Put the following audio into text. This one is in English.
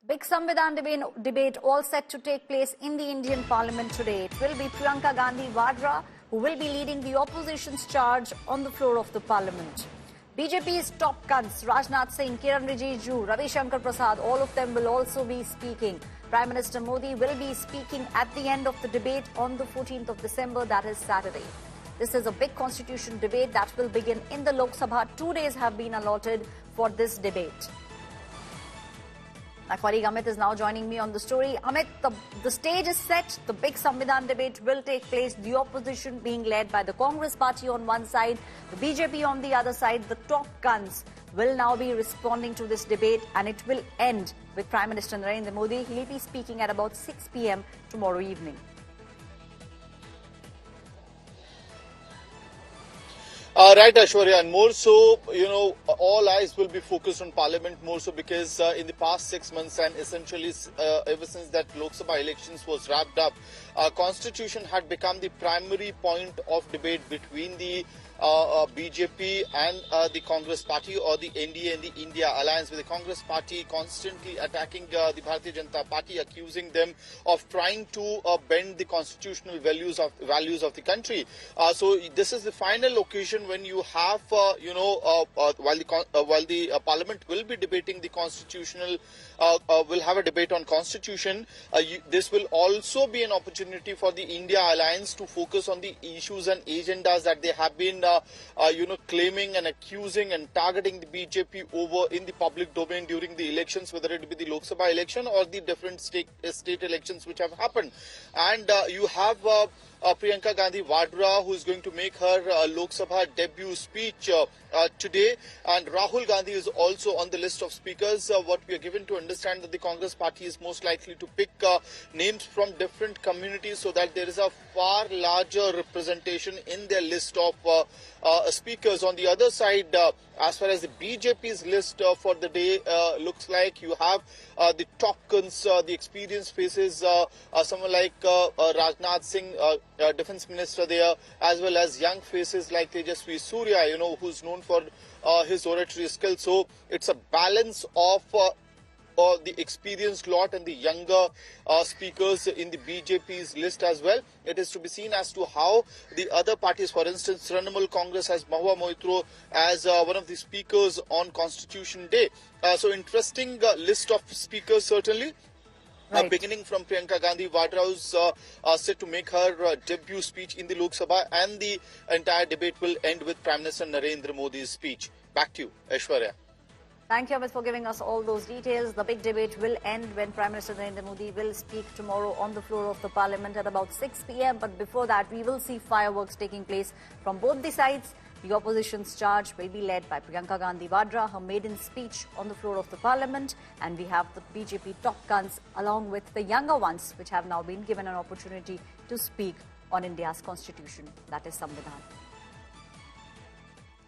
Big Samvidhan debate all set to take place in the Indian Parliament today. It will be Priyanka Gandhi Vadra who will be leading the opposition's charge on the floor of the Parliament. BJP's top guns, Rajnath Singh, Kiran Rijiju, Ravi Shankar Prasad, all of them will also be speaking. Prime Minister Modi will be speaking at the end of the debate on the 14th of December, that is Saturday. This is a big constitution debate that will begin in the Lok Sabha. 2 days have been allotted for this debate. My colleague Amit is now joining me on the story. Amit, the stage is set. The big Samvidhan debate will take place. The opposition being led by the Congress party on one side, the BJP on the other side. The top guns will now be responding to this debate, and it will end with Prime Minister Narendra Modi. He'll be speaking at about 6 p.m. tomorrow evening. Right, Aishwarya, and more so, all eyes will be focused on Parliament more so because in the past 6 months and essentially ever since that Lok Sabha elections was wrapped up, Constitution had become the primary point of debate between the BJP and the Congress party, or the NDA and the India alliance, with the Congress party constantly attacking the Bharatiya Janata Party, accusing them of trying to bend the constitutional values of the country. So this is the final occasion when you have, while the Parliament will be debating the constitutional, will have a debate on constitution. This will also be an opportunity for the India alliance to focus on the issues and agendas that they have been claiming and accusing and targeting the BJP over in the public domain during the elections, whether it be the Lok Sabha election or the different state elections which have happened. And you have Priyanka Gandhi Vadra, who is going to make her Lok Sabha debut speech today, and Rahul Gandhi is also on the list of speakers. What we are given to understand that the Congress party is most likely to pick names from different communities so that there is a far larger representation in their list of speakers. On the other side, as far as the BJP's list for the day looks like, you have the top guns, the experienced faces, someone like Rajnath Singh, Defence Minister there, as well as young faces like Tejasvi Surya, who's known for his oratory skills. So it's a balance of the experienced lot and the younger speakers in the BJP's list as well. It is to be seen as to how the other parties, for instance, Trinamool Congress has Mahua Moitro as one of the speakers on Constitution Day. So interesting list of speakers certainly. Right. Beginning from Priyanka Gandhi Vadra, who's set to make her debut speech in the Lok Sabha, and the entire debate will end with Prime Minister Narendra Modi's speech. Back to you, Aishwarya. Thank you, Amit, for giving us all those details. The big debate will end when Prime Minister Narendra Modi will speak tomorrow on the floor of the Parliament at about 6 p.m. But before that, we will see fireworks taking place from both the sides. The opposition's charge will be led by Priyanka Gandhi Vadra, her maiden speech on the floor of the Parliament. And we have the BJP top guns along with the younger ones, which have now been given an opportunity to speak on India's constitution, that is Samvidhan.